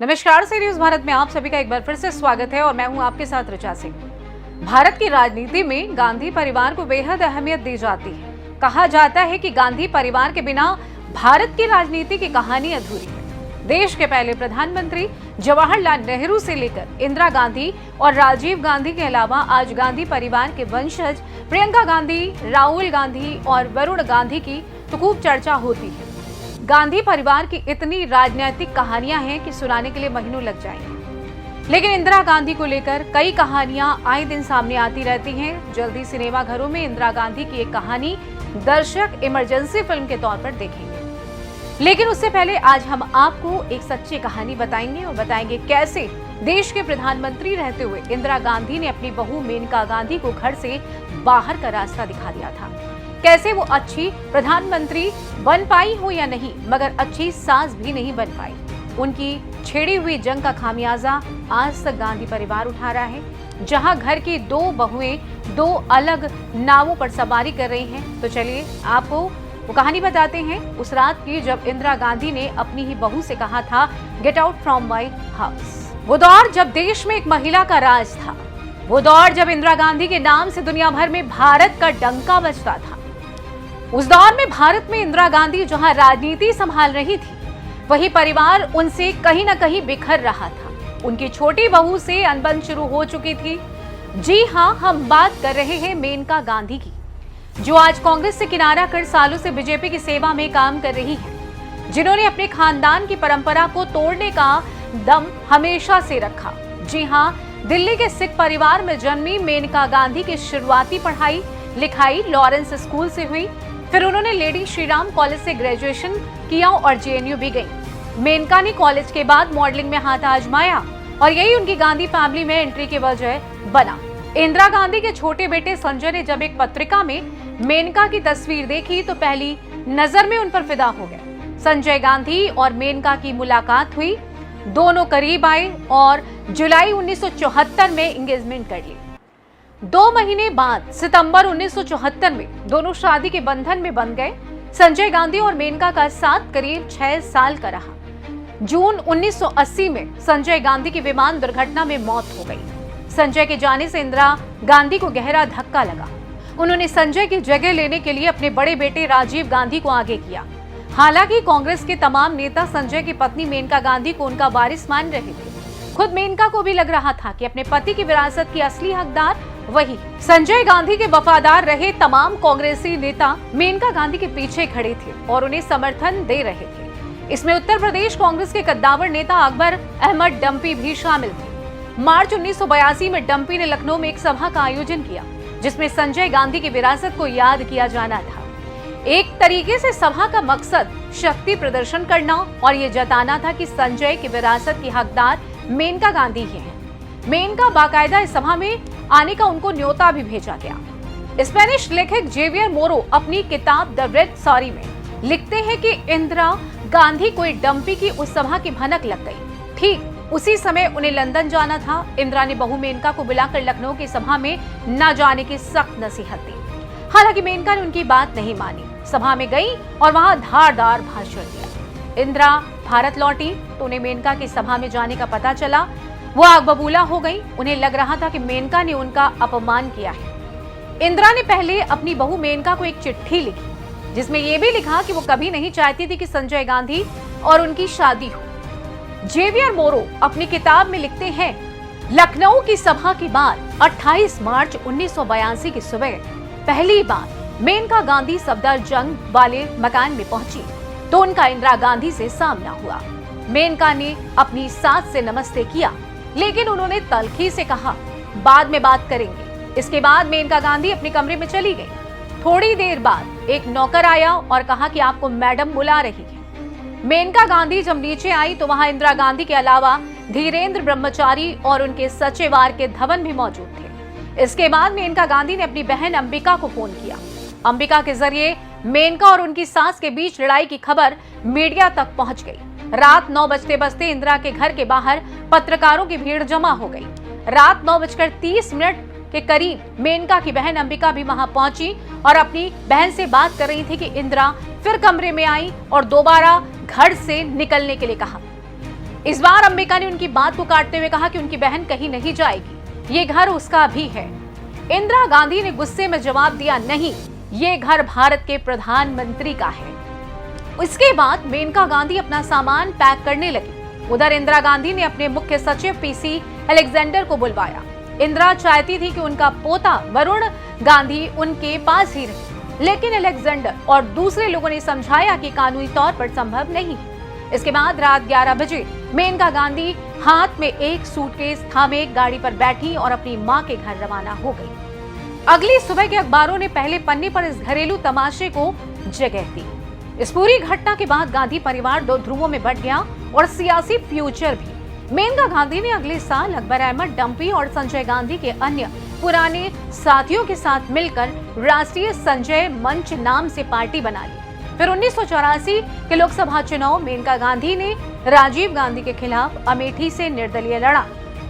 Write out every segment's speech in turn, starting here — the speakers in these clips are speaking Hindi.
नमस्कार, सी न्यूज भारत में आप सभी का एक बार फिर से स्वागत है और मैं हूं आपके साथ ऋचा सिंह। भारत की राजनीति में गांधी परिवार को बेहद अहमियत दी जाती है। कहा जाता है कि गांधी परिवार के बिना भारत की राजनीति की कहानी अधूरी है। देश के पहले प्रधानमंत्री जवाहरलाल नेहरू से लेकर इंदिरा गांधी और राजीव गांधी के अलावा आज गांधी परिवार के वंशज प्रियंका गांधी, राहुल गांधी और वरुण गांधी की तो खूब चर्चा होती है। गांधी परिवार की इतनी राजनीतिक कहानियां हैं कि सुनाने के लिए महीनों लग जाएंगे। लेकिन इंदिरा गांधी को लेकर कई कहानियां आए दिन सामने आती रहती हैं। जल्दी सिनेमा घरों में इंदिरा गांधी की एक कहानी दर्शक इमरजेंसी फिल्म के तौर पर देखेंगे। लेकिन उससे पहले आज हम आपको एक सच्ची कहानी बताएंगे और बताएंगे कैसे देश के प्रधानमंत्री रहते हुए इंदिरा गांधी ने अपनी बहू मेनका गांधी को घर से बाहर का रास्ता दिखा दिया था। कैसे वो अच्छी प्रधानमंत्री बन पाई हो या नहीं, मगर अच्छी सास भी नहीं बन पाई। उनकी छेड़ी हुई जंग का खामियाजा आज तक गांधी परिवार उठा रहा है। जहां घर की दो बहुएं दो अलग नावों पर सवारी कर रही हैं, तो चलिए आपको वो कहानी बताते हैं उस रात की जब इंदिरा गांधी ने अपनी ही बहू से कहा था, get out from my house. वो दौर जब देश में एक महिला का राज था। वो दौर जब इंदिरा गांधी के नाम से दुनिया भर में भारत का डंका बजता था। उस दौर में भारत में इंदिरा गांधी जहां राजनीति संभाल रही थी, वही परिवार उनसे कहीं न कहीं बिखर रहा था। उनकी छोटी बहू से अनबन शुरू हो चुकी थी। जी हां, हम बात कर रहे हैं मेनका गांधी की, जो आज कांग्रेस से किनारा कर सालों से बीजेपी की सेवा में काम कर रही है, जिन्होंने अपने खानदान की परंपरा को तोड़ने का दम हमेशा से रखा। जी हां, दिल्ली के सिख परिवार में जन्मी मेनका गांधी की शुरुआती पढ़ाई लिखाई लॉरेंस स्कूल से हुई। फिर उन्होंने लेडी श्रीराम कॉलेज से ग्रेजुएशन किया और जेएनयू भी गई। मेनका ने कॉलेज के बाद मॉडलिंग में हाथ आजमाया और यही उनकी गांधी फैमिली में एंट्री की वजह बना। इंदिरा गांधी के छोटे बेटे संजय ने जब एक पत्रिका में मेनका की तस्वीर देखी तो पहली नजर में उन पर फिदा हो गए। संजय गांधी और मेनका की मुलाकात हुई, दोनों करीब आए और जुलाई 1974 में एंगेजमेंट कर ली। 2 महीने बाद सितंबर 1974 में दोनों शादी के बंधन में बंध गए। संजय गांधी और मेनका का साथ करीब 6 साल का रहा। जून 1980 में संजय गांधी की विमान दुर्घटना में मौत हो गई। संजय के जाने से इंदिरा गांधी को गहरा धक्का लगा। उन्होंने संजय की जगह लेने के लिए अपने बड़े बेटे राजीव गांधी को आगे किया। हालांकि कांग्रेस के तमाम नेता संजय की पत्नी मेनका गांधी को उनका वारिस मान रहे थे। खुद मेनका को भी लग रहा था कि अपने पति की विरासत की असली हकदार वही। संजय गांधी के वफादार रहे तमाम कांग्रेसी नेता मेनका गांधी के पीछे खड़े थे और उन्हें समर्थन दे रहे थे। इसमें उत्तर प्रदेश कांग्रेस के कद्दावर नेता अकबर अहमद डंपी भी शामिल थे। मार्च 1982 में डंपी ने लखनऊ में एक सभा का आयोजन किया, जिसमें संजय गांधी की विरासत को याद किया जाना था। एक तरीके से सभा का मकसद शक्ति प्रदर्शन करना और ये जताना था कि संजय की विरासत की हकदार मेनका गांधी ही है। मेनका बाकायदा इस सभा में आने का उनको न्योता भी भेजा गया। स्पेनिश लेखक जेवियर मोरो अपनी किताब द रेड सॉरी में लिखते हैं कि इंदिरा गांधी को डंपी की उस सभा की भनक लग गई। ठीक उसी समय उन्हें लंदन जाना था। इंदिरा ने बहू मेनका को बुलाकर लखनऊ की सभा में न जाने की सख्त नसीहत दी। हालांकि मेनका ने उनकी बात नहीं मानी, सभा में गई और वहां धारदार भाषण दिया। इंदिरा भारत लौटी तो उन्हें मेनका की सभा में जाने का पता चला। वो आग बबूला हो गई। उन्हें लग रहा था कि मेनका ने उनका अपमान किया है। इंदिरा ने पहले अपनी बहू मेनका को एक चिट्ठी लिखी, जिसमें यह भी लिखा कि वो कभी नहीं चाहती थी कि संजय गांधी और उनकी शादी हो। जेवियर मोरो अपनी किताब में लिखते हैं, लखनऊ की सभा के बाद 28 मार्च 1982 की सुबह पहली बार मेनका गांधी सफदरजंग वाले मकान में पहुंची तो उनका इंदिरा गांधी से सामना हुआ। मेनका ने अपनी सास से नमस्ते किया, लेकिन उन्होंने तल्खी से कहा, बाद में बात करेंगे। इसके बाद मेनका गांधी अपने कमरे में चली गई। थोड़ी देर बाद एक नौकर आया और कहा कि आपको मैडम बुला रही है। मेनका गांधी जब नीचे आई तो वहां इंदिरा गांधी के अलावा धीरेन्द्र ब्रह्मचारी और उनके सचिव आर.के. धवन भी मौजूद थे। इसके बाद मेनका गांधी ने अपनी बहन अंबिका को फोन किया। अंबिका के जरिए मेनका और उनकी सास के बीच लड़ाई की खबर मीडिया तक पहुंच गई। रात 9 बजते बजते इंदिरा के घर के बाहर पत्रकारों की भीड़ जमा हो गई। रात 9:30 के करीब मेनका की बहन अंबिका भी वहां पहुंची और अपनी बहन से बात कर रही थी कि इंदिरा फिर कमरे में आई और दोबारा घर से निकलने के लिए कहा। इस बार अंबिका ने उनकी बात को काटते हुए कहा कि उनकी बहन कहीं नहीं जाएगी, ये घर उसका भी है। इंदिरा गांधी ने गुस्से में जवाब दिया, नहीं, ये घर भारत के प्रधानमंत्री का है। इसके बाद मेनका गांधी अपना सामान पैक करने लगी। उधर इंदिरा गांधी ने अपने मुख्य सचिव पीसी अलेक्जेंडर को बुलवाया। इंदिरा चाहती थी कि उनका पोता वरुण गांधी उनके पास ही रहे, लेकिन अलेक्जेंडर और दूसरे लोगों ने समझाया कि कानूनी तौर पर संभव नहीं है। इसके बाद रात 11 बजे मेनका गांधी हाथ में एक सूटकेस थामे गाड़ी पर बैठी और अपनी मां के घर रवाना हो गई। अगली सुबह के अखबारों ने पहले पन्ने पर इस घरेलू तमाशे को जगह दी। इस पूरी घटना के बाद गांधी परिवार दो ध्रुवों में बंट गया और सियासी फ्यूचर भी। मेनका गांधी ने अगले साल अकबर अहमद डंपी और संजय गांधी के अन्य पुराने साथियों के साथ मिलकर राष्ट्रीय संजय मंच नाम से पार्टी बना ली। फिर 1984 के लोकसभा चुनाव मेनका गांधी ने राजीव गांधी के खिलाफ अमेठी से निर्दलीय लड़ा,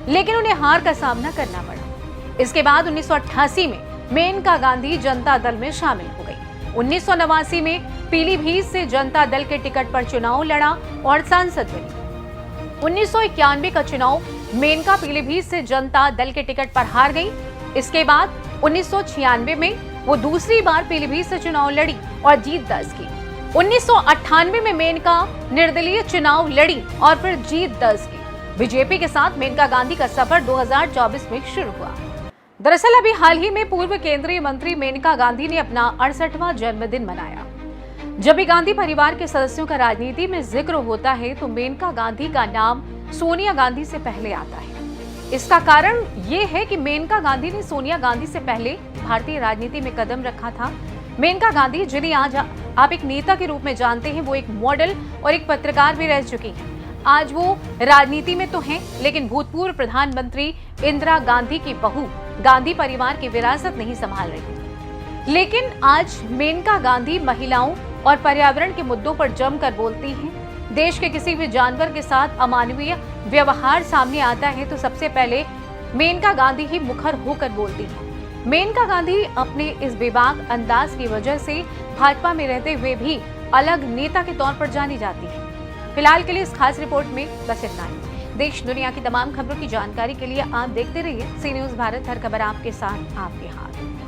लेकिन उन्हें हार का सामना करना पड़ा। इसके बाद 1988 में मेनका गांधी जनता दल में शामिल हो गई। 1989 में पीलीभीत से जनता दल के टिकट पर चुनाव लड़ा और सांसद बनी। 1991 का चुनाव मेनका पीलीभीत से जनता दल के टिकट पर हार गई। इसके बाद 1996 में वो दूसरी बार पीलीभीत से चुनाव लड़ी और जीत दर्ज की। 1998 में मेनका निर्दलीय चुनाव लड़ी और फिर जीत दर्ज की। बीजेपी के साथ मेनका गांधी का सफर 2024 में शुरू हुआ। दरअसल अभी हाल ही में पूर्व केंद्रीय मंत्री मेनका गांधी ने अपना 68वां जन्मदिन मनाया। जब भी गांधी परिवार के सदस्यों का राजनीति में जिक्र होता है तो मेनका गांधी का नाम सोनिया गांधी से पहले आता है। इसका कारण ये है कि मेनका गांधी ने सोनिया गांधी से पहले भारतीय राजनीति में कदम रखा था। मेनका गांधी, जिन्हें आज आप एक नेता के रूप में जानते हैं, वो एक मॉडल और एक पत्रकार भी रह चुकी हैं। आज वो राजनीति में तो हैं, लेकिन भूतपूर्व प्रधानमंत्री इंदिरा गांधी की बहू गांधी परिवार की विरासत नहीं संभाल रही। लेकिन आज मेनका गांधी महिलाओं और पर्यावरण के मुद्दों पर जमकर बोलती हैं। देश के किसी भी जानवर के साथ अमानवीय व्यवहार सामने आता है तो सबसे पहले मेनका गांधी ही मुखर होकर बोलती है। मेनका गांधी अपने इस बेबाक अंदाज की वजह से भाजपा में रहते हुए भी अलग नेता के तौर पर जानी जाती है। फिलहाल के लिए इस खास रिपोर्ट में बस इतना ही। देश दुनिया की तमाम खबरों की जानकारी के लिए आप देखते रहिए सी न्यूज़ भारत, हर खबर आपके साथ, आपके हाथ।